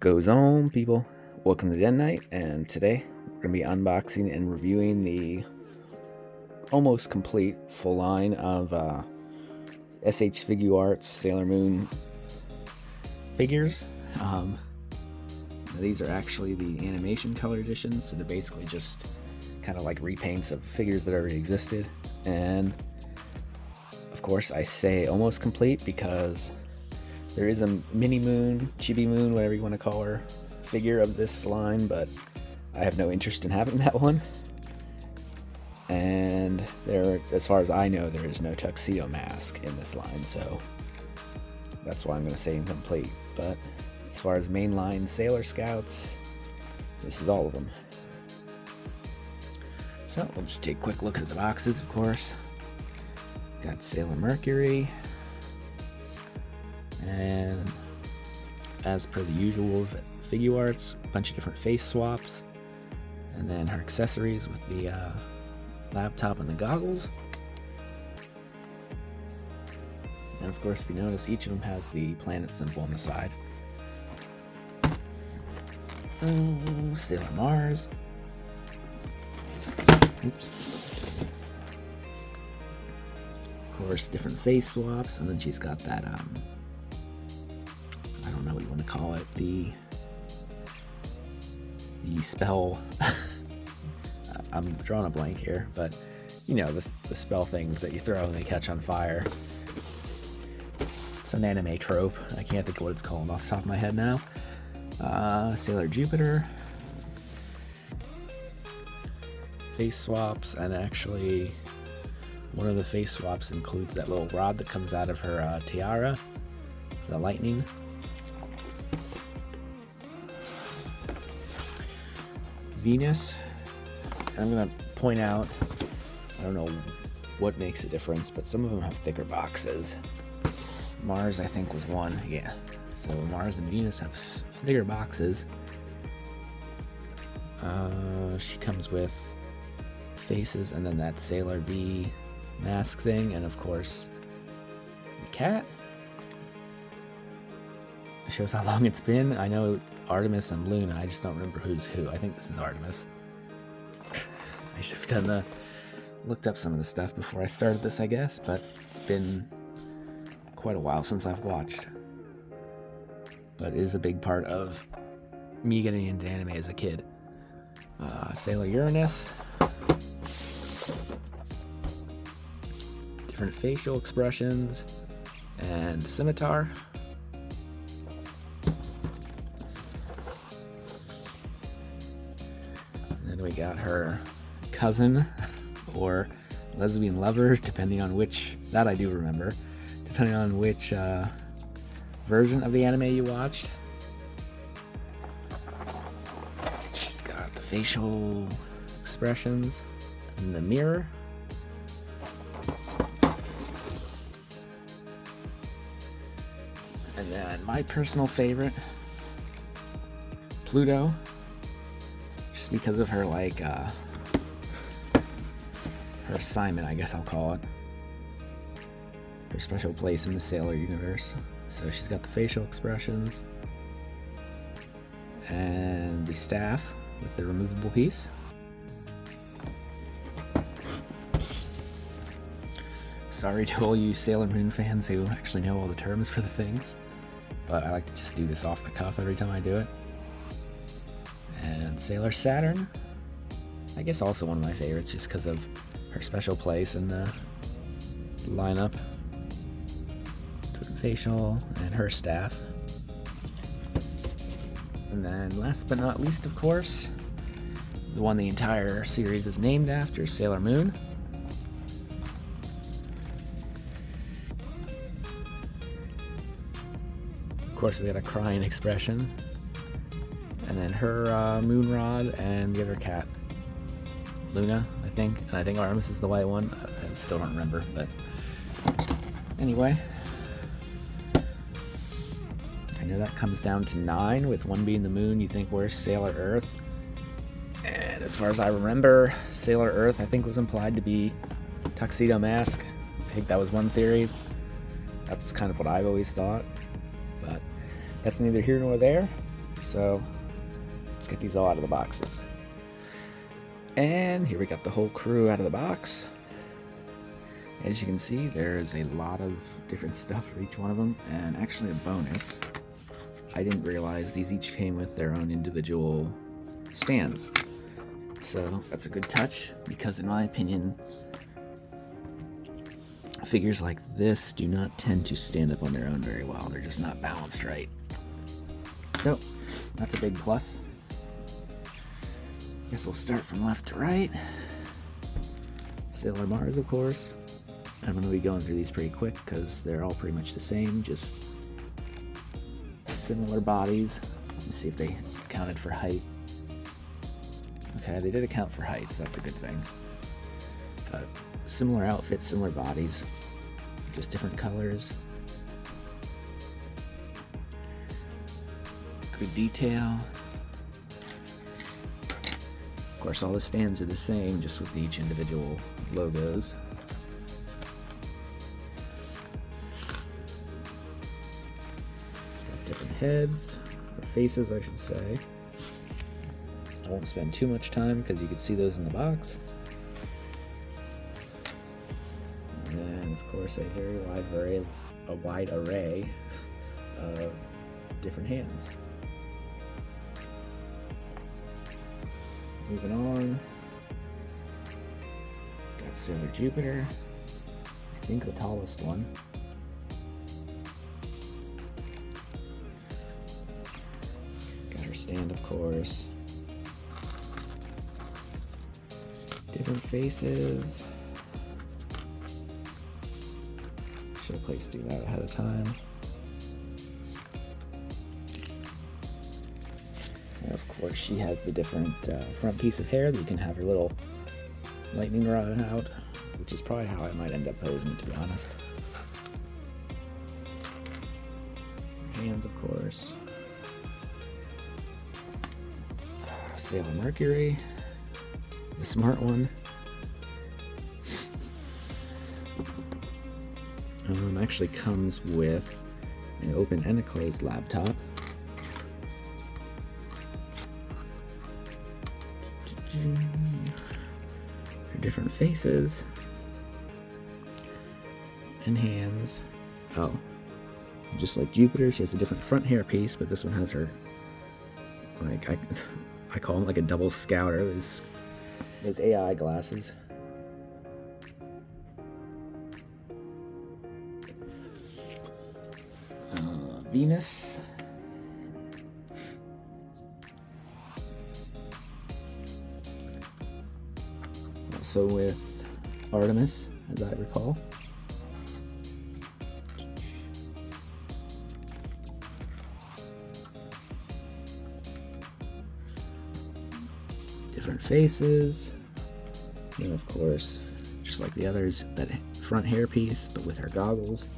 Goes on, people? Welcome to Den Night, and today we're going to be unboxing and reviewing the almost complete full line of SH Figuarts Sailor Moon figures. These are actually the animation color editions, so they're basically just kind of like repaints of figures that already existed. And of course I say almost complete because there is a mini moon, chibi moon, whatever you want to call her, figure of this line, but I have no interest in having that one. And there, as far as I know, there is no tuxedo mask in this line, so that's why I'm going to say incomplete. But as far as mainline Sailor Scouts, this is all of them. So we'll just take quick looks at the boxes, of course. Got Sailor Mercury. And as per the usual of Figuarts, a bunch of different face swaps, and then her accessories with the laptop and the goggles. And of course, if you notice, each of them has the planet symbol on the side. Sailor Mars. Oops. Of course, different face swaps, and then she's got that I don't know what you want to call it, the spell. I'm drawing a blank here, but you know, the spell things that you throw and they catch on fire. It's an anime trope. I can't think of what it's called off the top of my head now. Sailor Jupiter. Face swaps, and actually one of the face swaps includes that little rod that comes out of her tiara, the lightning. Venus. I'm going to point out, I don't know what makes a difference, but some of them have thicker boxes. Mars, I think, was one. Yeah. So Mars and Venus have thicker boxes. She comes with faces, and then that Sailor V mask thing, and of course the cat. It shows how long it's been. I know Artemis and Luna, I just don't remember who's who. I think this is Artemis. I should have looked up some of the stuff before I started this, I guess, but it's been quite a while since I've watched. But it is a big part of me getting into anime as a kid. Sailor Uranus. Different facial expressions. And the scimitar. And then we got her cousin, or lesbian lover, depending on which, that I do remember, depending on which version of the anime you watched. She's got the facial expressions and the mirror. And then my personal favorite, Pluto, just because of her, like, her assignment, I guess I'll call it. Her special place in the Sailor universe. So she's got the facial expressions and the staff with the removable piece. Sorry to all you Sailor Moon fans who actually know all the terms for the things, but I like to just do this off the cuff every time I do it. And Sailor Saturn, I guess also one of my favorites just because of her special place in the lineup. Facial and her staff. And then last but not least, of course, the one the entire series is named after, Sailor Moon. Of course, we got a crying expression. And then her moon rod and the other cat, Luna, I think. And I think Artemis is the white one. I still don't remember, but anyway. I know that comes down to 9, with 1 being the moon. You think, where's Sailor Earth? And as far as I remember, Sailor Earth, I think, was implied to be tuxedo mask. I think that was one theory. That's kind of what I've always thought. But that's neither here nor there. So let's get these all out of the boxes. And here we got the whole crew out of the box. As you can see, there's a lot of different stuff for each one of them, and actually a bonus. I didn't realize these each came with their own individual stands. So that's a good touch, because in my opinion, figures like this do not tend to stand up on their own very well. They're just not balanced right. So that's a big plus. Guess we'll start from left to right. Sailor Mars, of course. I'm going to be going through these pretty quick because they're all pretty much the same, just similar bodies. Let's see if they accounted for height. Okay, they did account for height, so that's a good thing. But similar outfits, similar bodies, just different colors. Good detail. Of course, all the stands are the same, just with each individual logos. Got different heads, or faces, I should say. I won't spend too much time because you can see those in the box. And then, of course, a very wide array of different hands. Moving on, got Sailor Jupiter, I think the tallest one. Got her stand, of course. Different faces. Should have placed do that ahead of time. And of course, she has the different front piece of hair that you can have her little lightning rod out, which is probably how I might end up posing it, to be honest. Hands, of course. Sailor Mercury, the smart one. Actually comes with an open and a closed laptop. Her different faces and hands. Oh, just like Jupiter, she has a different front hair piece, but this one has her, like, I call them like a double scouter. Those AI glasses. Venus. Also with Artemis, as I recall. Different faces. And of course, just like the others, that front hair piece, but with her goggles.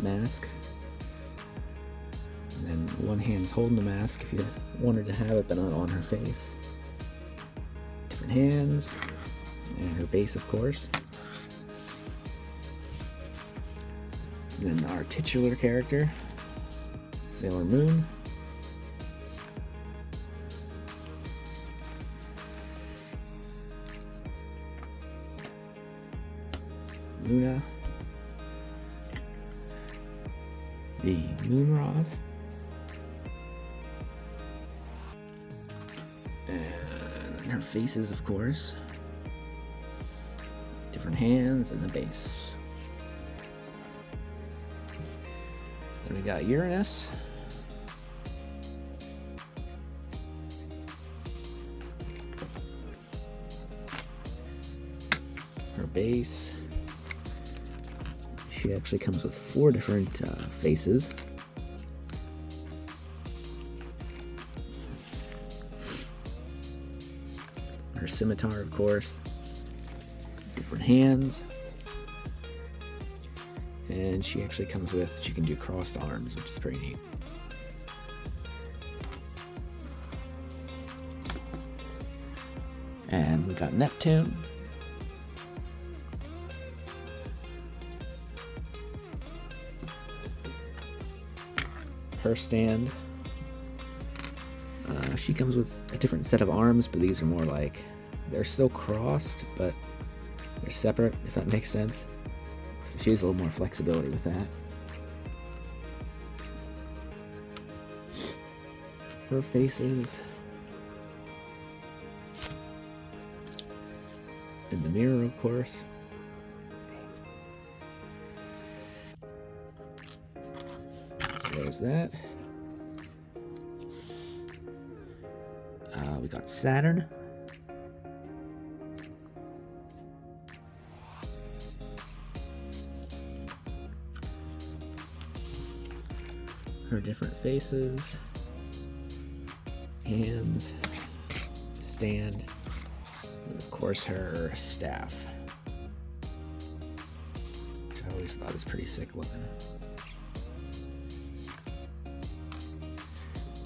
Mask. And then one hand's holding the mask if you wanted to have it, but not on her face. Different hands. And her base, of course. And then our titular character, Sailor Moon. Luna. The Moon Rod. And her faces, of course. Different hands and the base. Then we got Uranus. Her base. She actually comes with 4 different faces. Her scimitar, of course. Different hands. And she actually comes with, she can do crossed arms, which is pretty neat. And we got Neptune. Her stand. She comes with a different set of arms, but these are more like, they're still crossed, but they're separate, if that makes sense. So she has a little more flexibility with that. Her faces in the mirror, of course. So there's that. We got Saturn. Her different faces, hands, stand, and of course her staff, which I always thought was pretty sick looking.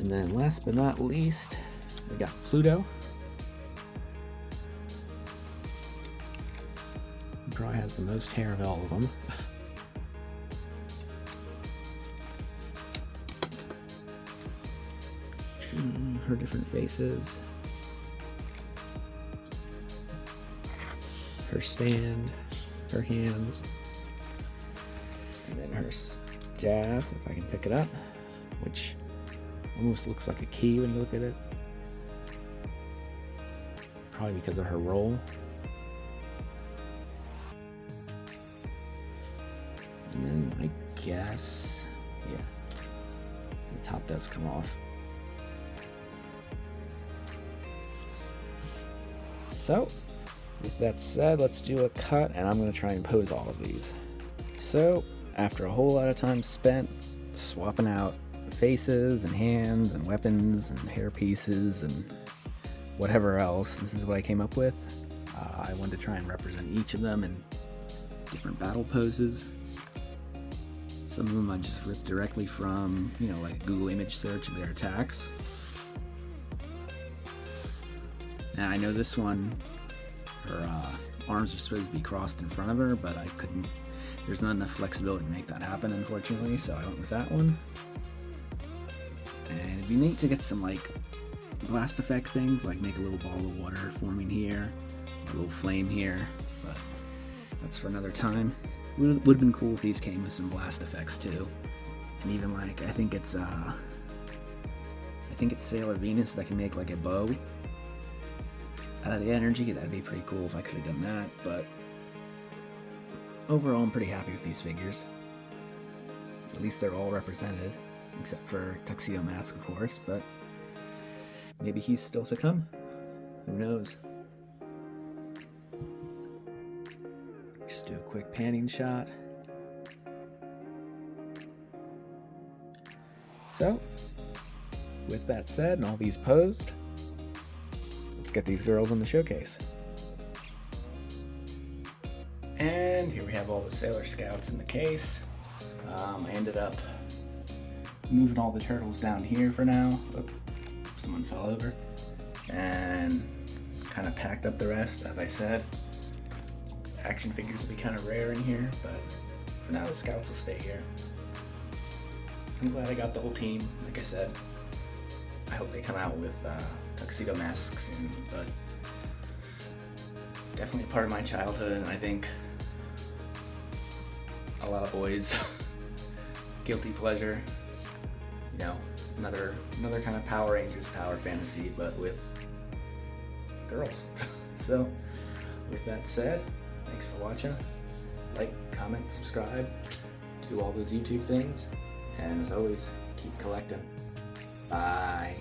And then last but not least, we got Pluto. He probably has the most hair of all of them. Her different faces, her stand, her hands, and then her staff, if I can pick it up, which almost looks like a key when you look at it. Probably because of her roll. And then I guess, yeah, the top does come off. So, with that said, let's do a cut, and I'm going to try and pose all of these. So, after a whole lot of time spent swapping out faces and hands and weapons and hair pieces and whatever else, this is what I came up with. I wanted to try and represent each of them in different battle poses. Some of them I just ripped directly from, like Google image search of their attacks. And I know this one, her arms are supposed to be crossed in front of her, but I couldn't, there's not enough flexibility to make that happen, unfortunately, so I went with that one. And it'd be neat to get some like blast effect things, like make a little ball of water forming here, a little flame here, but that's for another time. Would have been cool if these came with some blast effects too. And even like, I think it's Sailor Venus that can make like a bow out of the energy. That'd be pretty cool if I could have done that, but overall I'm pretty happy with these figures. At least they're all represented, except for Tuxedo Mask, of course, but maybe he's still to come. Who knows? Just do a quick panning shot. So, with that said and all these posed, let's get these girls in the showcase. And here we have all the Sailor Scouts in the case. I ended up moving all the turtles down here for now. Oh, someone fell over. And kind of packed up the rest, as I said. Action figures will be kind of rare in here, but for now the Scouts will stay here. I'm glad I got the whole team, like I said. I hope they come out with tuxedo masks soon, but definitely part of my childhood, and I think a lot of boys guilty pleasure. Another kind of Power Rangers power fantasy, but with girls. So, with that said, thanks for watching. Like, comment, subscribe, do all those YouTube things, and as always, keep collecting. Bye.